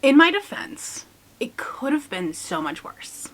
In my defense, it could have been so much worse.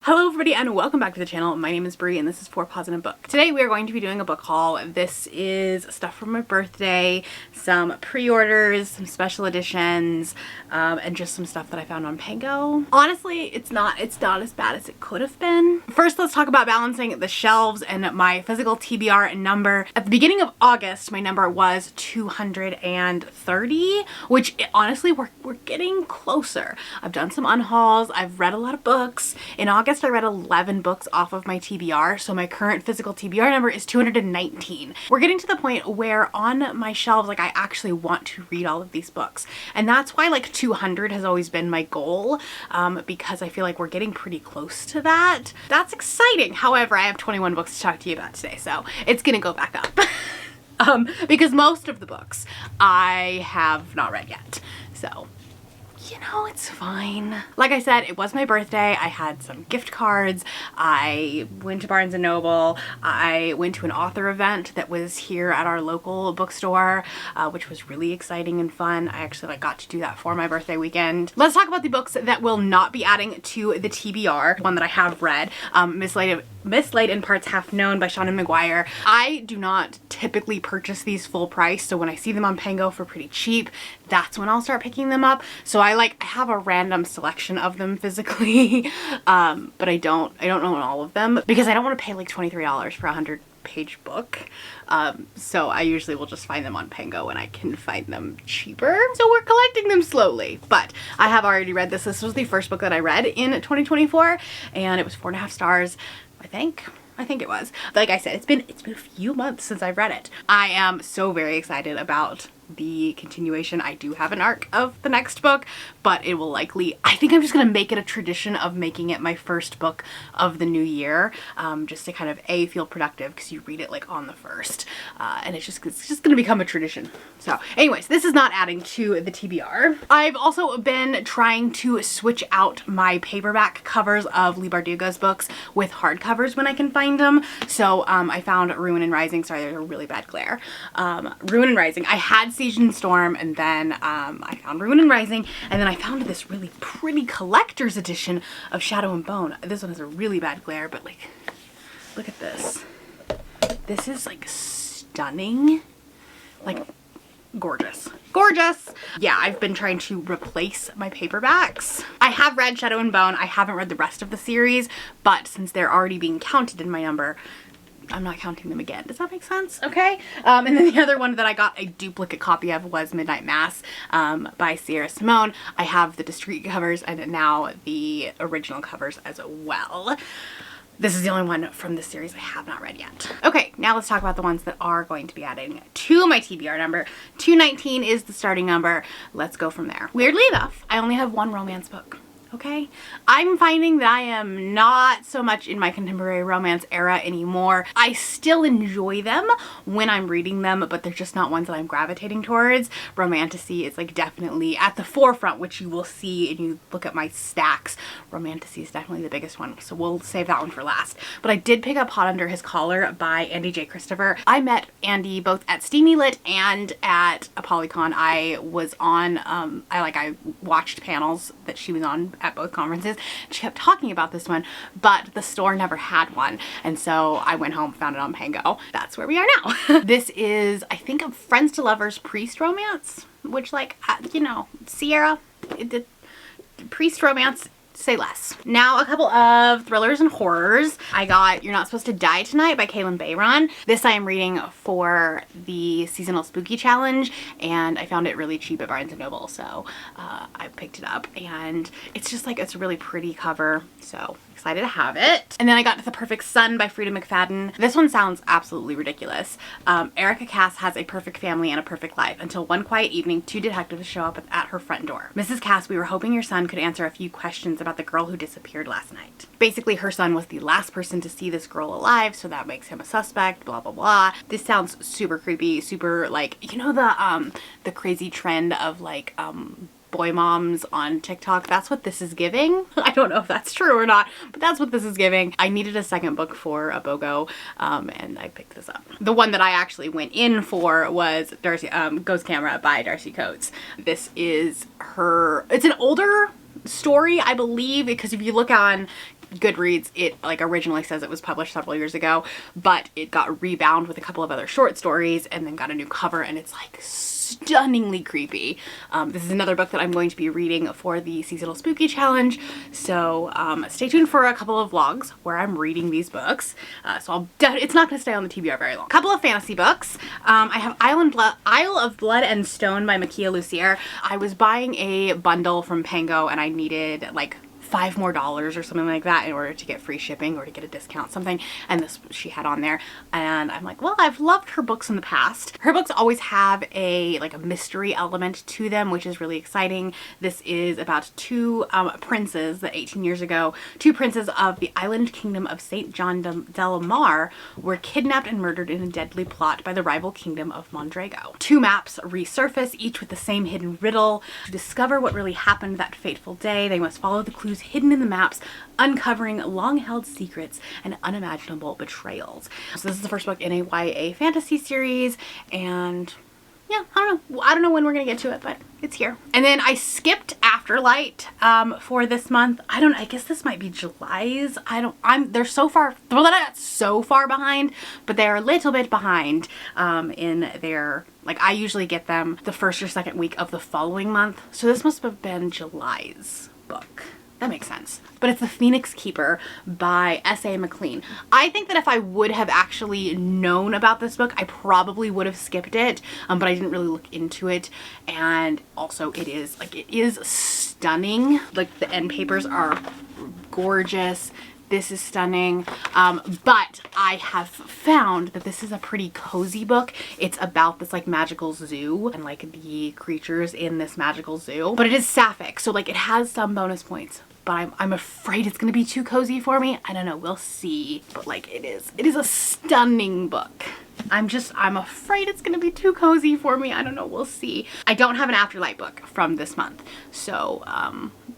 Hello everybody and welcome back to the channel. My name is Brie and this is For Pause and a Book. Today we are going to be doing a book haul. This is stuff from my birthday, some pre-orders, some special editions, and just some stuff that I found on Pango. Honestly, it's not as bad as it could have been. First, let's talk about balancing the shelves and my physical TBR number. At the beginning of August, my number was 230, which honestly, we're getting closer. I've done some unhauls. I've read a lot of books. In August, I read 11 books off of my TBR, so my current physical TBR number is 219. We're getting to the point where on my shelves, like, I actually want to read all of these books. And that's why like 200 has always been my goal, because I feel like we're getting pretty close to that. That's exciting. However, I have 21 books to talk to you about today, so it's gonna go back up. Because most of the books I have not read yet. So, you know, it's fine. Like I said, it was my birthday. I had some gift cards. I went to Barnes & Noble. I went to an author event that was here at our local bookstore, which was really exciting and fun. I actually got to do that for my birthday weekend. Let's talk about the books that will not be adding to the TBR. One that I have read, Mislaid in Parts Half Known by Seanan McGuire. I do not typically purchase these full price, so when I see them on Pango for pretty cheap, that's when I'll start picking them up. So I have a random selection of them physically, but I don't own all of them because I don't want to pay like $23 for a 100-page book. So I usually will just find them on Pango when I can find them cheaper. So we're collecting them slowly, but I have already read this. This was the first book that I read in 2024 and it was 4.5 stars, I think it was. Like I said, it's been a few months since I've read it. I am so very excited about the continuation. I do have an arc of the next book, but it will likely, I think I'm just gonna make it a tradition of making it my first book of the new year, just to kind of feel productive because you read it like on the first, and it's just gonna become a tradition. So anyways, this is not adding to the TBR. I've also been trying to switch out my paperback covers of Leigh Bardugo's books with hardcovers when I can find them. So I found Ruin and Rising. Sorry, there's a really bad glare. Ruin and Rising. I had Siege and Storm, and then I found Ruin and Rising, and then I found this really pretty collector's edition of Shadow and Bone. This one has a really bad glare, but like, look at this. This is like stunning, like gorgeous. Gorgeous! Yeah, I've been trying to replace my paperbacks. I have read Shadow and Bone. I haven't read the rest of the series, but since they're already being counted in my number, I'm not counting them again. Does that make sense? Okay. And then the other one that I got a duplicate copy of was Midnight Mass by Sierra Simone. I have the discreet covers and now the original covers as well. This is the only one from this series I have not read yet. Okay, now let's talk about the ones that are going to be adding to my TBR number. 219 is the starting number. Let's go from there. Weirdly enough, I only have one romance book. Okay, I'm finding that I am not so much in my contemporary romance era anymore. I still enjoy them when I'm reading them, but they're just not ones that I'm gravitating towards. Romantasy is like definitely at the forefront, which you will see and you look at my stacks. Romantasy is definitely the biggest one, so we'll save that one for last. But I did pick up Hot Under His Collar by Andy J. Christopher. I met Andy both at Steamy Lit and at ApollyCon. I was on, I watched panels that she was on at both conferences. She kept talking about this one, but the store never had one. And so I went home, found it on Pango. That's where we are now. This is, I think, a Friends to Lovers priest romance, which you know, Sierra, the priest romance, say less. Now a couple of thrillers and horrors. I got You're Not Supposed to Die Tonight by Kaylin Bayron. This I am reading for the seasonal spooky challenge and I found it really cheap at Barnes & Noble, so I picked it up and it's just like, it's a really pretty cover, so excited to have it. And then I got The Perfect Son by Frida McFadden. This one sounds absolutely ridiculous. Erica Cass has a perfect family and a perfect life until one quiet evening, two detectives show up at her front door. Mrs. Cass, we were hoping your son could answer a few questions about the girl who disappeared last night. Basically, her son was the last person to see this girl alive, so that makes him a suspect, blah, blah, blah. This sounds super creepy, super like, you know, the crazy trend of like, boy moms on TikTok. That's what this is giving. I don't know if that's true or not, but that's what this is giving. I needed a second book for a BOGO, and I picked this up. The one that I actually went in for was Darcy Ghost Camera by Darcy Coates. This is her, it's an older story, I believe, because if you look on Goodreads, it like originally says it was published several years ago, but it got rebound with a couple of other short stories and then got a new cover, and it's like stunningly creepy. This is another book that I'm going to be reading for the seasonal spooky challenge, so stay tuned for a couple of vlogs where I'm reading these books. So it's not going to stay on the TBR very long. Couple of fantasy books. I have Isle of Blood and Stone by Makia Lucier. I was buying a bundle from Pango and I needed like $5 more or something like that in order to get free shipping or to get a discount something, and this she had on there, and I'm like, well, I've loved her books in the past. Her books always have a mystery element to them, which is really exciting. This is about two princes that 18 years ago, two princes of the island kingdom of St. John de la Mar were kidnapped and murdered in a deadly plot by the rival kingdom of Mondrago. Two maps resurface, each with the same hidden riddle. To discover what really happened that fateful day, they must follow the clues hidden in the maps, uncovering long-held secrets and unimaginable betrayals. So this is the first book in a YA fantasy series, and yeah, I don't know when we're gonna get to it, but it's here. And then I skipped Afterlight for this month. I guess this might be July's. They're so far, well, they're not so far behind, but they're a little bit behind in their, like, I usually get them the first or second week of the following month. So this must have been July's book. That makes sense. But it's The Phoenix Keeper by S.A. McLean. I think that if I would have actually known about this book, I probably would have skipped it, but I didn't really look into it. And also it is stunning. Like, the end papers are gorgeous. This is stunning, but I have found that this is a pretty cozy book. It's about this like magical zoo and like the creatures in this magical zoo, but it is sapphic, so like it has some bonus points, but I'm afraid it's gonna be too cozy for me. I don't know, we'll see, but like it is a stunning book. I'm afraid it's gonna be too cozy for me. I don't know, we'll see. I don't have an Afterlight book from this month, so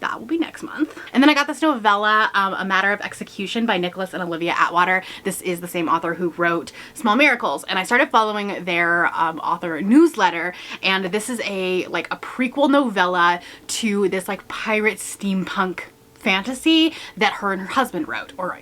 that will be next month. And then I got this novella, A Matter of Execution by Nicholas and Olivia Atwater. This is the same author who wrote Small Miracles, and I started following their author newsletter, and this is a prequel novella to this like pirate steampunk fantasy that her and her husband wrote, or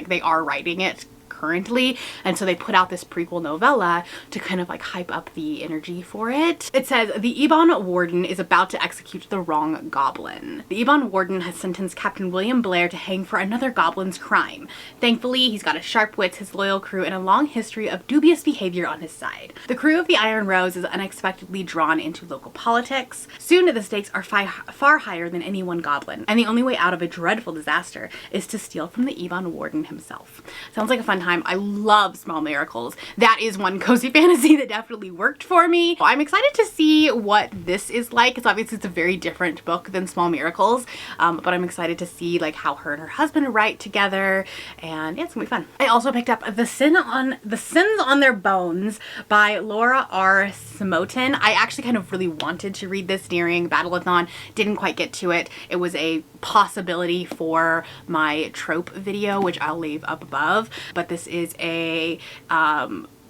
they are writing it currently, and so they put out this prequel novella to kind of like hype up the energy for it. It says, the Ebon Warden is about to execute the wrong goblin. The Ebon Warden has sentenced Captain William Blair to hang for another goblin's crime. Thankfully, he's got his sharp wits, his loyal crew, and a long history of dubious behavior on his side. The crew of the Iron Rose is unexpectedly drawn into local politics. Soon the stakes are far higher than any one goblin, and the only way out of a dreadful disaster is to steal from the Ebon Warden himself. Sounds like a fun time. I love Small Miracles. That is one cozy fantasy that definitely worked for me. I'm excited to see what this is like, because obviously it's a very different book than Small Miracles, but I'm excited to see like how her and her husband write together, and yeah, it's gonna be fun. I also picked up The Sins on Their Bones by Laura R. Smoten. I actually kind of really wanted to read this during Battleathon, didn't quite get to it. It was a possibility for my trope video, which I'll leave up above, but this is a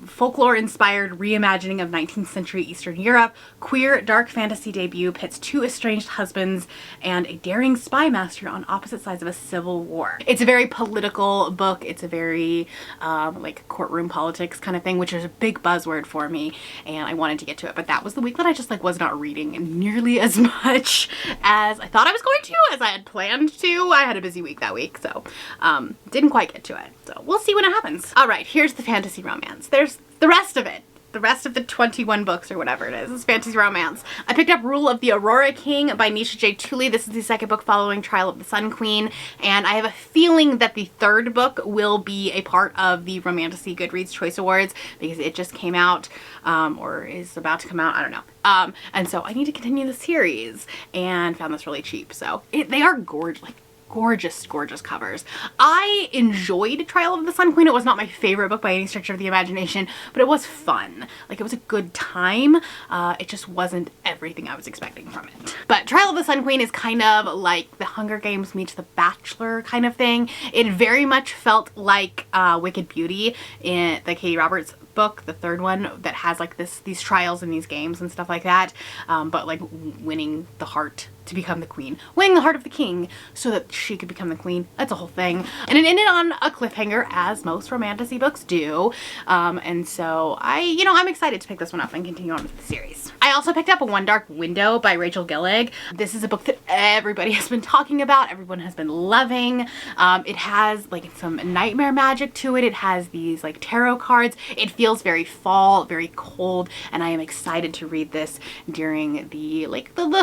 folklore-inspired reimagining of 19th century Eastern Europe. Queer dark fantasy debut pits two estranged husbands and a daring spy master on opposite sides of a civil war. It's a very political book. It's a very like courtroom politics kind of thing, which is a big buzzword for me, and I wanted to get to it, but that was the week that I just like was not reading nearly as much as I thought I was going to, as I had planned to. I had a busy week that week, so didn't quite get to it. So we'll see when it happens. All right, here's the fantasy romance. There's the rest of it. The rest of the 21 books or whatever it is fantasy romance. I picked up Rule of the Aurora King by Nisha J. Tooley. This is the second book following Trial of the Sun Queen, and I have a feeling that the third book will be a part of the Romantasy Goodreads Choice Awards, because it just came out, or is about to come out, I don't know. And so I need to continue the series, and found this really cheap. So they are gorgeous. Like, gorgeous, gorgeous covers. I enjoyed Trial of the Sun Queen. It was not my favorite book by any stretch of the imagination, but it was fun. Like, it was a good time. It just wasn't everything I was expecting from it. But Trial of the Sun Queen is kind of like the Hunger Games meets The Bachelor kind of thing. It very much felt like Wicked Beauty in the Katie Roberts book, the third one, that has like these trials and these games and stuff like that, but like winning the heart to become the queen, winning the heart of the king so that she could become the queen. That's a whole thing. And it ended on a cliffhanger, as most romantasy books do. And so I'm excited to pick this one up and continue on with the series. I also picked up One Dark Window by Rachel Gillig. This is a book that everybody has been talking about, everyone has been loving. It has like some nightmare magic to it. It has these like tarot cards. It feels very fall, very cold, and I am excited to read this during the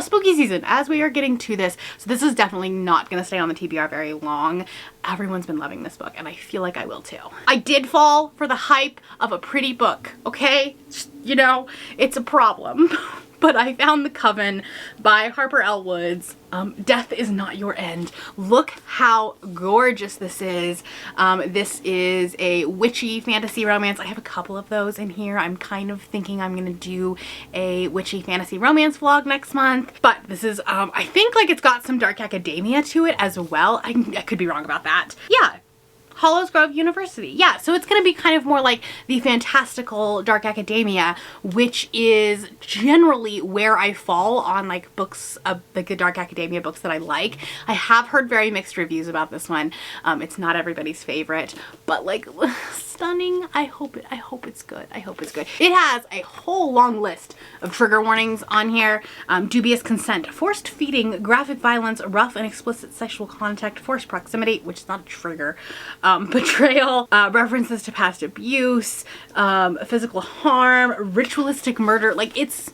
spooky season as we are getting to this. So this is definitely not going to stay on the TBR very long. Everyone's been loving this book, and I feel like I will too. I did fall for the hype of a pretty book, okay? You know, it's a problem. But I found The Coven by Harper L. Woods. Death is Not Your End. Look how gorgeous this is. This is a witchy fantasy romance. I have a couple of those in here. I'm kind of thinking I'm gonna do a witchy fantasy romance vlog next month. But this is, I think like it's got some dark academia to it as well. I could be wrong about that. Yeah. Hollows Grove University. Yeah, so it's going to be kind of more like the fantastical dark academia, which is generally where I fall on like books, like the dark academia books that I like. I have heard very mixed reviews about this one. It's not everybody's favorite, but like stunning. I hope it's good. I hope it's good. It has a whole long list of trigger warnings on here. Dubious consent, forced feeding, graphic violence, rough and explicit sexual contact, forced proximity, which is not a trigger, betrayal, references to past abuse, physical harm, ritualistic murder. Like it's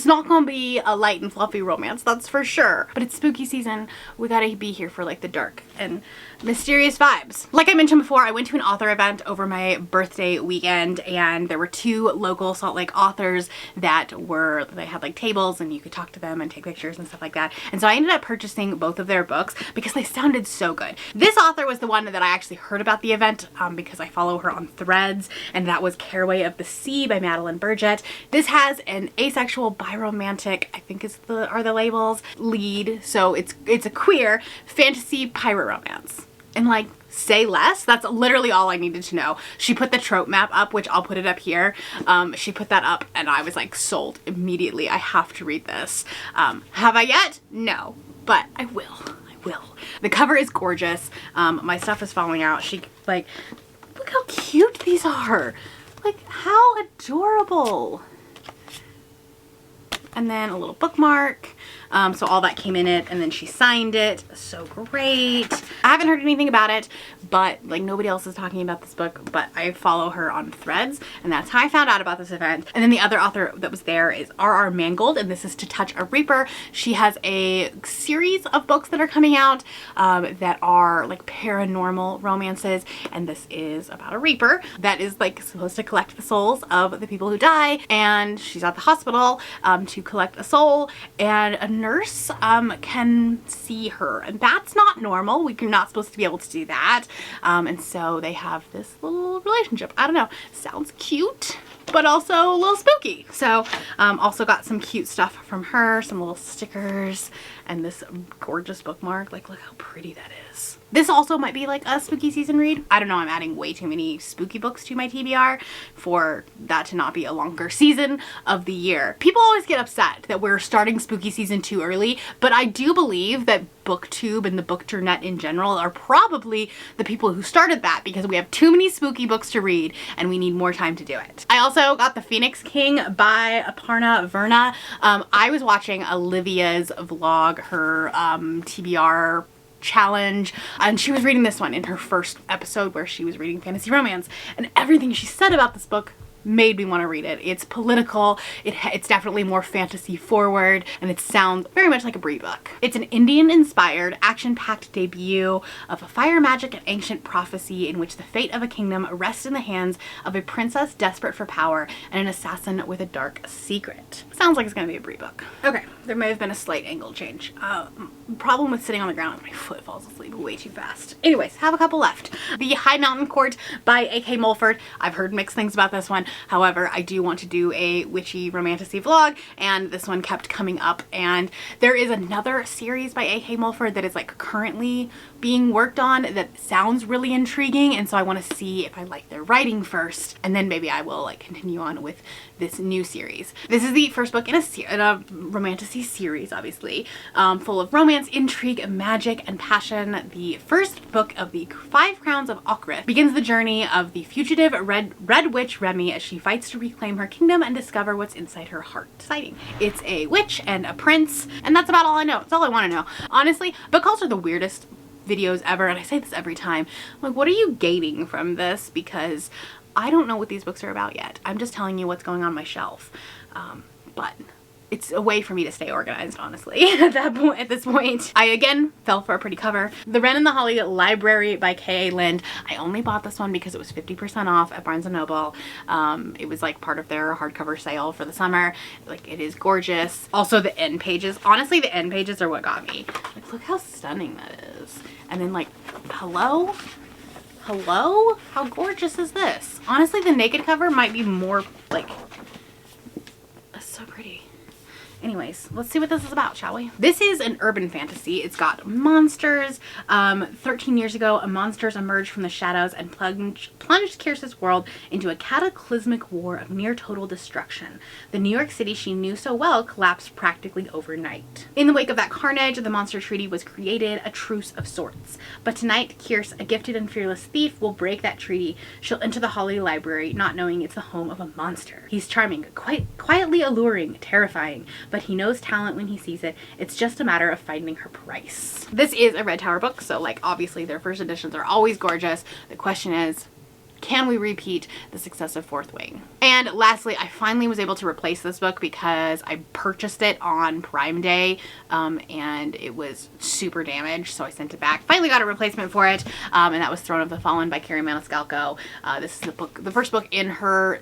not gonna be a light and fluffy romance, that's for sure. But it's spooky season. We gotta be here for like the dark and mysterious vibes. Like I mentioned before, I went to an author event over my birthday weekend, and there were two local Salt Lake authors they had like tables and you could talk to them and take pictures and stuff like that. And so I ended up purchasing both of their books because they sounded so good. This author was the one that I actually heard about the event because I follow her on Threads, and that was Caraway of the Sea by Madeline Burgett. This has an asexual biromantic, I think are the labels, lead. So it's a queer fantasy pirate romance. And like, say less. That's literally all I needed to know. She put the trope map up, which I'll put it up here. She put that up and I was like sold immediately. I have to read this. Have I yet? No, but I will. The cover is gorgeous. My stuff is falling out. Look how cute these are. Like, how adorable. And then a little bookmark. So all that came in it, and then she signed it. So great. I haven't heard anything about it, but like nobody else is talking about this book, but I follow her on Threads, and that's how I found out about this event. And then the other author that was there is R.R. Mangold, and this is To Touch a Reaper. She has a series of books that are coming out that are like paranormal romances, and this is about a reaper that is like supposed to collect the souls of the people who die, and she's at the hospital to collect a soul, and a nurse can see her, and that's not normal. We're not supposed to be able to do that, and so they have this little relationship. I don't know, sounds cute but also a little spooky. So also got some cute stuff from her, some little stickers, and this gorgeous bookmark. Like, look how pretty that is. This also might be like a spooky season read. I don't know, I'm adding way too many spooky books to my TBR for that to not be a longer season of the year. People always get upset that we're starting spooky season too early, but I do believe that BookTube and the Bookternet in general are probably the people who started that, because we have too many spooky books to read and we need more time to do it. I also got The Phoenix King by Aparna Verna. I was watching Olivia's vlog, her TBR challenge, and she was reading this one in her first episode where she was reading fantasy romance, and everything she said about this book made me want to read it. It's political, it's definitely more fantasy forward, and it sounds very much like a Brie book. It's an Indian-inspired, action-packed debut of a fire magic and ancient prophecy in which the fate of a kingdom rests in the hands of a princess desperate for power and an assassin with a dark secret. Sounds like it's gonna be a Brie book. Okay, there may have been a slight angle change. Problem with sitting on the ground is my foot falls asleep way too fast. Anyways, have a couple left. The High Mountain Court by A.K. Mulford. I've heard mixed things about this one. However, I do want to do a witchy romantasy vlog, and this one kept coming up. And there is another series by A.K. Mulford that is like currently being worked on that sounds really intriguing, and so I want to see if I like their writing first, and then maybe I will like continue on with this new series. This is the first book in a romantasy series, obviously, full of romance, intrigue, magic, and passion. The first book of the 5 Crowns of Ockrith begins the journey of the fugitive Red Witch Remy as she fights to reclaim her kingdom and discover what's inside her heart. Exciting. It's a witch and a prince, and that's about all I know. That's all I want to know. Honestly, book hauls are the weirdest videos ever, and I say this every time. I'm like, what are you gaining from this? Because I don't know what these books are about yet. I'm just telling you what's going on my shelf. But it's a way for me to stay organized, honestly, at this point. I again fell for a pretty cover. The Wren and the Holly Library by K.A. Lind. I only bought this one because it was 50% off at Barnes & Noble. It was like part of their hardcover sale for the summer. Like, it is gorgeous. Also the end pages. Honestly, the end pages are what got me. Like, look how stunning that is. And then like, hello? Hello? How gorgeous is this? Honestly, the naked cover might be more like, that's so pretty. Anyways, let's see what this is about, shall we? This is an urban fantasy. It's got monsters. 13 years ago, monsters emerged from the shadows and plunged Kyrsa's world into a cataclysmic war of near total destruction. The New York City she knew so well collapsed practically overnight. In the wake of that carnage, the monster treaty was created, a truce of sorts. But tonight, Kyrsa, a gifted and fearless thief, will break that treaty. She'll enter the Holly Library, not knowing it's the home of a monster. He's charming, quietly alluring, terrifying, but he knows talent when he sees it. It's just a matter of finding her price. This is a Red Tower book, so like obviously their first editions are always gorgeous. The question is, can we repeat the success of Fourth Wing? And lastly, I finally was able to replace this book because I purchased it on Prime Day and it was super damaged, so I sent it back. Finally got a replacement for it, and that was Throne of the Fallen by Carrie Maniscalco. This is the first book in her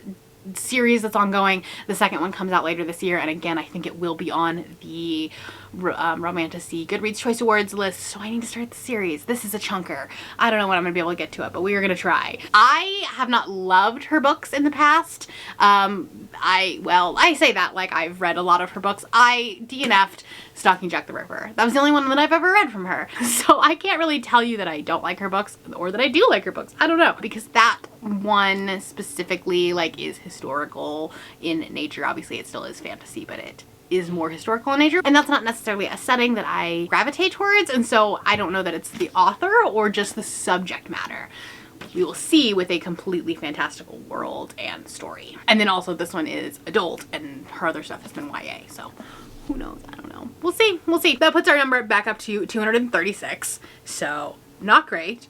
series that's ongoing. The second one comes out later this year, and again, I think it will be on the Romantasy Goodreads Choice Awards list, so I need to start the series. This is a chunker. I don't know when I'm gonna be able to get to it, but we are gonna try. I have not loved her books in the past. I say that like I've read a lot of her books. I DNF'd Stalking Jack the Ripper. That was the only one that I've ever read from her. So I can't really tell you that I don't like her books or that I do like her books. I don't know, because that one specifically like is historical in nature. Obviously it still is fantasy, but it is more historical in nature, and that's not necessarily a setting that I gravitate towards, and so I don't know that it's the author or just the subject matter. We will see with a completely fantastical world and story. And then also this one is adult, and her other stuff has been YA, so who knows? I don't know. We'll see. We'll see. That puts our number back up to 236, so not great.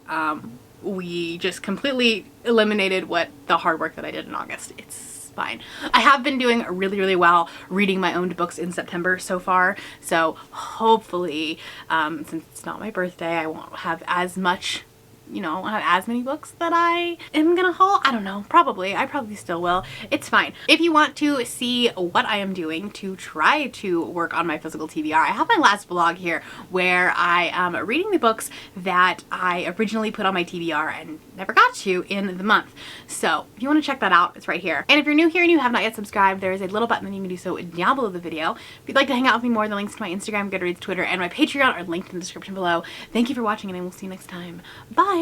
We just completely eliminated what the hard work that I did in August. It's fine. I have been doing really, really well reading my owned books in September so far, so hopefully, since it's not my birthday, I won't have as much, you know, have as many books that I am gonna haul. I don't know, probably. I probably still will. It's fine. If you want to see what I am doing to try to work on my physical TBR, I have my last vlog here where I am reading the books that I originally put on my TBR and never got to in the month. So if you want to check that out, it's right here. And if you're new here and you have not yet subscribed, there is a little button that you can do so down below the video. If you'd like to hang out with me more, the links to my Instagram, Goodreads, Twitter, and my Patreon are linked in the description below. Thank you for watching, and I will see you next time. Bye!